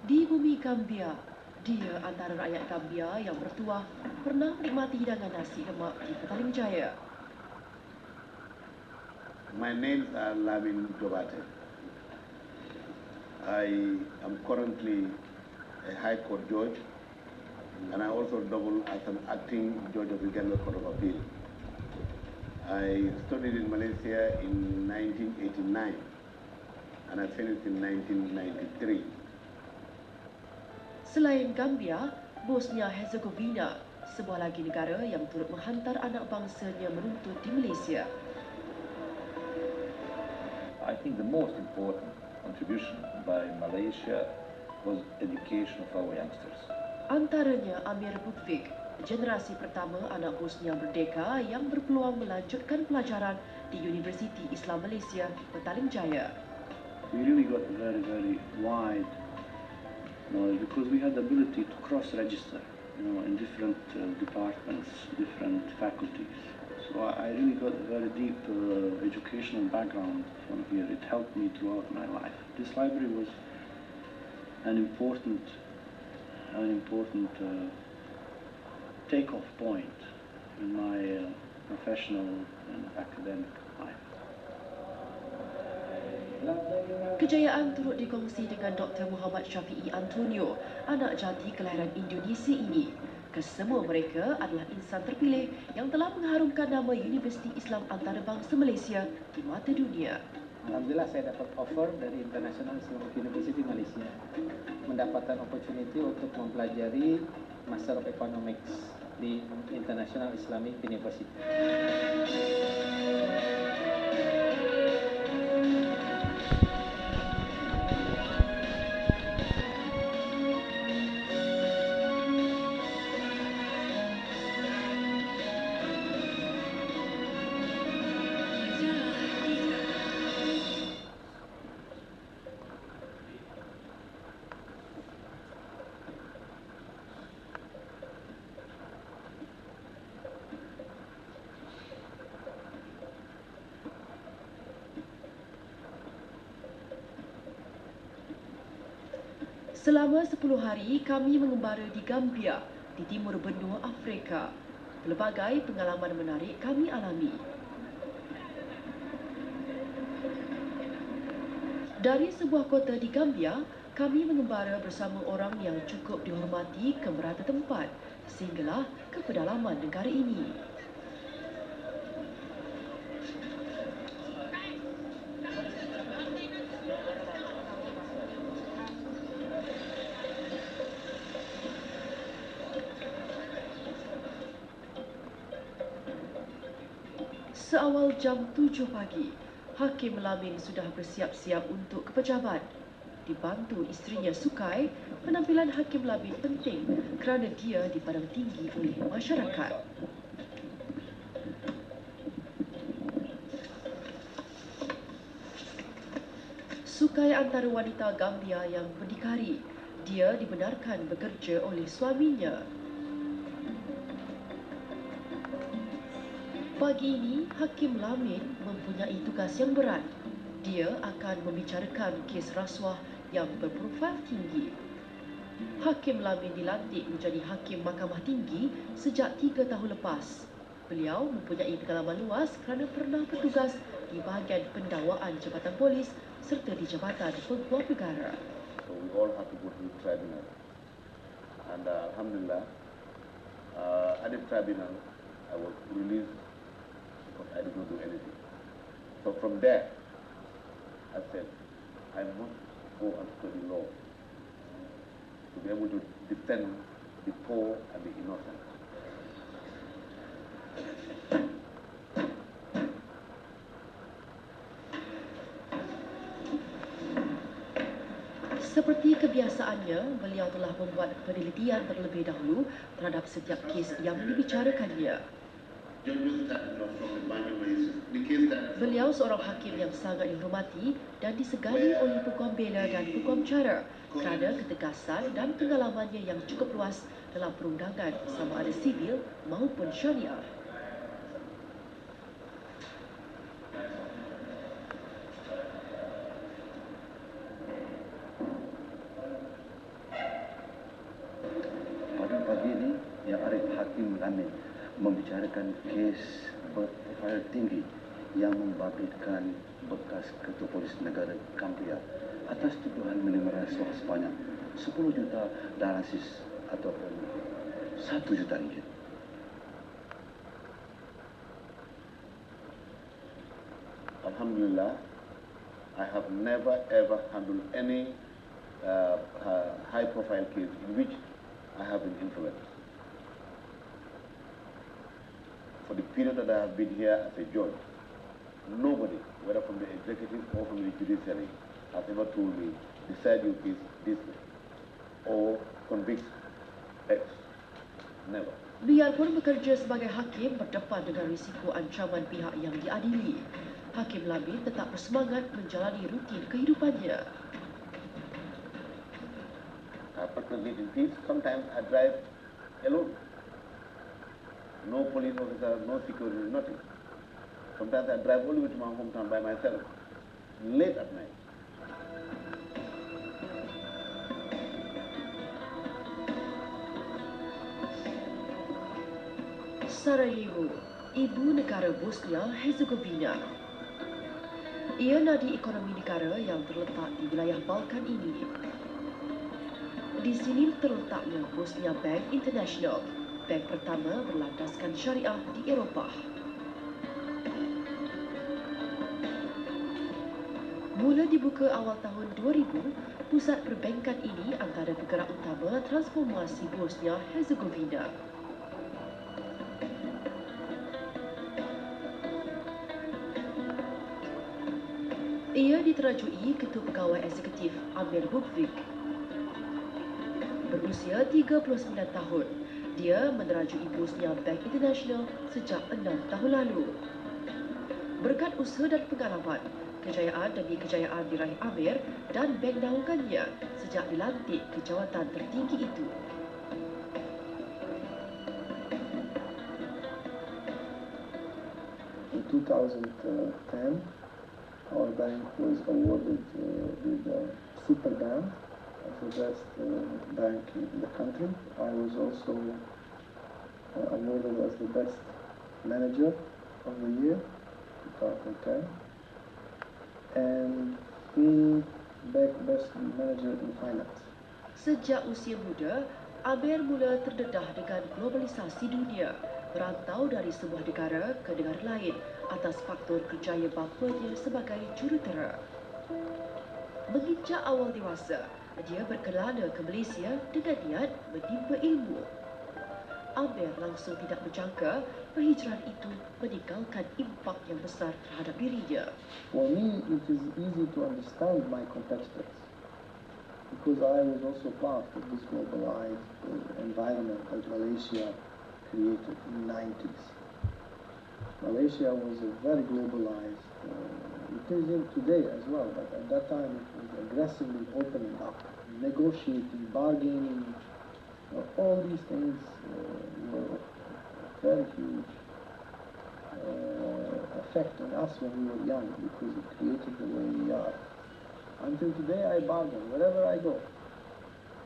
Di bumi Gambia, dia antara rakyat Gambia yang bertuah pernah menikmati hidangan nasi lemak di Petaling Jaya. My names are Lamin Jobate. I am currently a High Court judge, and I also double as an acting judge of the Gambia Court of Appeal. I studied in Malaysia in 1989, and I finished in 1993. Selain Gambia, Bosnia-Herzegovina, sebuah lagi negara yang turut menghantar anak bangsanya meruntut di Malaysia. I think the most important contribution by Malaysia was education of our youngsters. Antaranya Amir Bukvik, generasi pertama anak Bosnia merdeka yang berpeluang melanjutkan pelajaran di Universiti Islam Malaysia, Petaling Jaya. We really got very wide knowledge because we had the ability to cross-register, in different departments, different faculties. So I really got a very deep educational background from here. It helped me throughout my life. This library was an important take-off point in my professional and academic life. Kejayaan turut dikongsi dengan Dr. Muhammad Syafi'i Antonio, anak jati kelahiran Indonesia ini. Kesemua mereka adalah insan terpilih yang telah mengharumkan nama Universiti Islam Antarabangsa Malaysia di mata dunia. Alhamdulillah saya dapat offer dari International Islamic University Malaysia, mendapatkan opportunity untuk mempelajari Master of Economics di International Islamic University. Selama 10 hari, kami mengembara di Gambia, di timur benua Afrika. Pelbagai pengalaman menarik kami alami. Dari sebuah kota di Gambia, kami mengembara bersama orang yang cukup dihormati ke merata tempat, sehinggalah ke pedalaman negara ini. Seawal jam 7 pagi, Hakim Lamin sudah bersiap-siap untuk ke pejabat. Dibantu isterinya Sukai, penampilan Hakim Lamin penting kerana dia dipandang tinggi oleh masyarakat. Sukai antara wanita Gambia yang berdikari. Dia dibenarkan bekerja oleh suaminya. Pagi ini, Hakim Lamin mempunyai tugas yang berat. Dia akan membicarakan kes rasuah yang berprofil tinggi. Hakim Lamin dilantik menjadi Hakim Mahkamah Tinggi sejak 3 tahun lepas. Beliau mempunyai pengalaman luas kerana pernah bertugas di bahagian pendakwaan Jabatan Polis serta di Jabatan Peguam Negara. So we all have to go through tribunal. And alhamdulillah, at the tribunal, I was released because I did not do anything. So from there, I said, I must go and study law to be able to defend the poor and the innocent. Seperti kebiasaannya, beliau telah membuat penelitian terlebih dahulu terhadap setiap kes yang dibicarakannya. Beliau seorang hakim yang sangat dihormati dan disegani oleh peguam bela dan peguam cara kerana ketegasan dan pengalamannya yang cukup luas dalam perundangan sama ada sivil maupun syariah. Hakim Lamin membicarakan kes berprofil tinggi yang membabitkan bekas Ketua Polis Negara Gambia atas tuduhan menerima rasuah sebanyak 10 juta dalasis ataupun 1 juta ringgit. Alhamdulillah, I have never ever handled any high-profile case in which I have been influenced. For the period that I have been here as a judge, nobody, whether from the executive or from the judiciary, has ever told me, decide your case this way, or convict X. Never. Biarpun bekerja sebagai hakim berdepan dengan risiko ancaman pihak yang diadili, Hakim Lamin tetap bersemangat menjalani rutin kehidupannya. Particularly in peace, sometimes I drive alone. No police officer, no security, nothing. Sometimes I drive all the way to my hometown by myself, late at night. Sarajevo, ibu negara Bosnia-Herzegovina. Ia nadi ekonomi negara yang terletak di wilayah Balkan ini. Di sini terletaknya Bosnia Bank International, bank pertama berlandaskan syariah di Eropah. Mula dibuka awal tahun 2000, pusat perbankan ini antara penggerak utama transformasi Bosnia-Herzegovina. Ia diterajui Ketua Pegawai Eksekutif Amir Bukvik. Berusia 39 tahun, dia menerajui Bosnia Bank International sejak 6 tahun lalu. Berkat usaha dan pengalaman, kejayaan demi kejayaan diraih Amir dan bank naungannya sejak dilantik ke jawatan tertinggi itu. In 2010, our bank was awarded with the Super Bank as the best bank in the country. I was also awarded as the best manager of the year, 2010, and best manager in finance. Sejak usia muda, Amir mula terdedah dengan globalisasi dunia, merantau dari sebuah negara ke negara lain atas faktor kerjaya bapanya sebagai jurutera. Menginjak awal dewasa, dia berkelana ke Malaysia dengan niat menimba ilmu. Amir langsung tidak menjangka perhijrahan itu meninggalkan impak yang besar terhadap dirinya. For me, it is easy to understand my competitors because I was also part of this globalized environment that Malaysia created in the 90s. Malaysia was a very globalized, it is today as well, but at that time it was aggressively opening up, negotiating, bargaining, all these things were very huge effect on us when we were young because it created the way we are. Until today I bargain, wherever I go.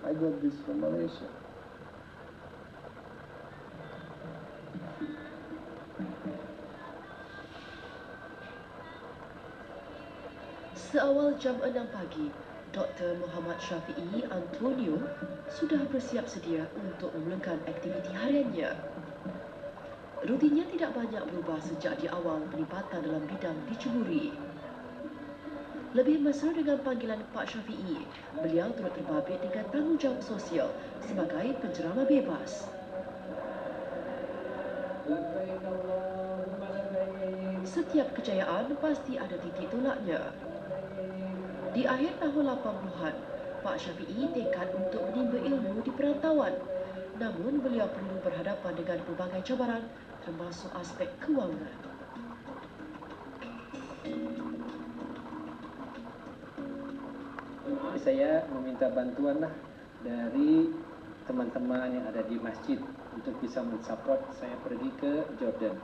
I got this from Malaysia. Seawal jam 6 pagi, Dr. Muhammad Syafi'i Antonio sudah bersiap sedia untuk memulakan aktiviti hariannya. Rutinnya tidak banyak berubah sejak di awal pelibatan dalam bidang diceburi. Lebih mesra dengan panggilan Pak Syafi'i, beliau turut terbabit dengan tanggungjawab sosial sebagai pencerama bebas. Setiap kejayaan pasti ada titik tolaknya. Di akhir tahun 80-an, Pak Syafi'i tekad untuk menimba ilmu di perantauan. Namun beliau perlu berhadapan dengan pelbagai cabaran termasuk aspek kewangan. Saya meminta bantuan dari teman-teman yang ada di masjid untuk bisa mensupport saya pergi ke Jordan.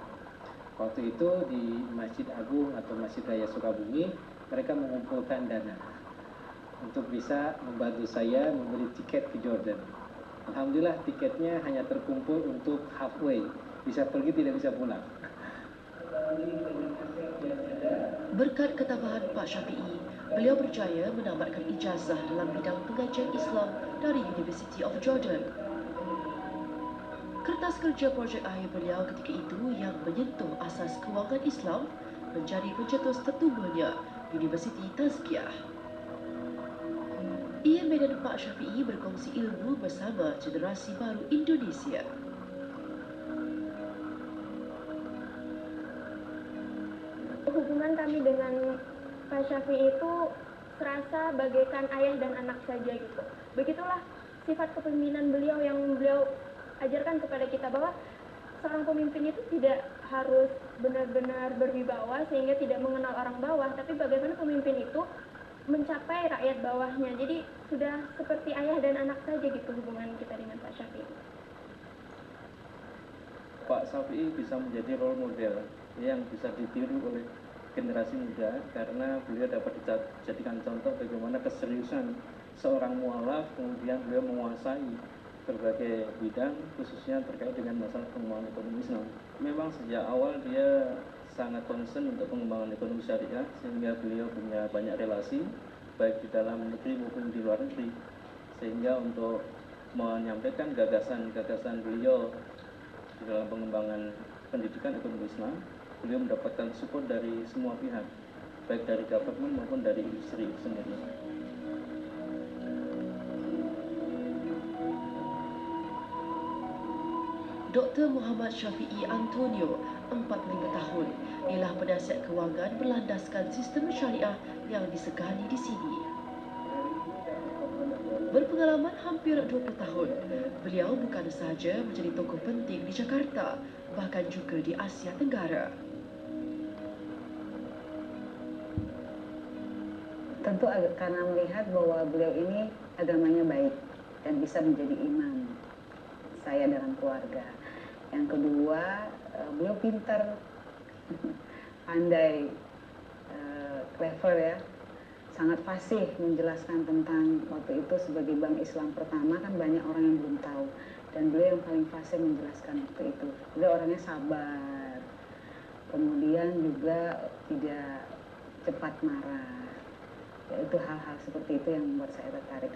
Waktu itu di Masjid Agung atau Masjid Raya Sukabumi, mereka mengumpulkan dana untuk bisa membantu saya membeli tiket ke Jordan. Alhamdulillah tiketnya hanya terkumpul untuk halfway, bisa pergi tidak bisa pulang. Berkat ketabahan Pak Syafiee, beliau berjaya menamatkan ijazah dalam bidang pengajian Islam dari University of Jordan. Kertas kerja projek akhir beliau ketika itu yang menyentuh asas kewangan Islam menjadi pencetus tertumbuhnya Universiti Tazkiyah. Ia medan Pak Syafiee berkongsi ilmu bersama generasi baru Indonesia. Hubungan kami dengan Pak Syafiee itu serasa bagaikan ayah dan anak saja gitu. Begitulah sifat kepemimpinan beliau yang beliau ajarkan kepada kita, bahwa seorang pemimpin itu tidak harus benar-benar berwibawa sehingga tidak mengenal orang bawah, tapi bagaimana pemimpin itu mencapai rakyat bawahnya. Jadi sudah seperti ayah dan anak saja gitu hubungan kita dengan Pak Syafiee. Pak Syafiee bisa menjadi role model yang bisa ditiru oleh generasi muda karena beliau dapat dijadikan contoh bagaimana keseriusan seorang mualaf, kemudian beliau menguasai berbagai bidang khususnya terkait dengan masalah pengembangan ekonomi Islam. Memang sejak awal dia sangat concern untuk pengembangan ekonomi syariah sehingga beliau punya banyak relasi baik di dalam negeri maupun di luar negeri, sehingga untuk menyampaikan gagasan-gagasan beliau di dalam pengembangan pendidikan ekonomi Islam, beliau mendapatkan support dari semua pihak, baik dari government maupun dari industri sendiri. Dr. Muhammad Syafiee Antonio, 45 tahun, ialah penasihat kewangan berlandaskan sistem syariah yang disegani di sini. Berpengalaman hampir 20 tahun, beliau bukan sahaja menjadi tokoh penting di Jakarta, bahkan juga di Asia Tenggara. Tentu karena melihat bahwa beliau ini agamanya baik dan bisa menjadi imam saya dalam keluarga. Yang kedua, beliau pintar, pandai, clever ya, sangat fasih menjelaskan tentang waktu itu sebagai bank Islam pertama kan banyak orang yang belum tahu, dan beliau yang paling fasih menjelaskan waktu itu. Beliau orangnya sabar, kemudian juga tidak cepat marah. Ya, itu hal-hal seperti itu yang membuat saya tertarik.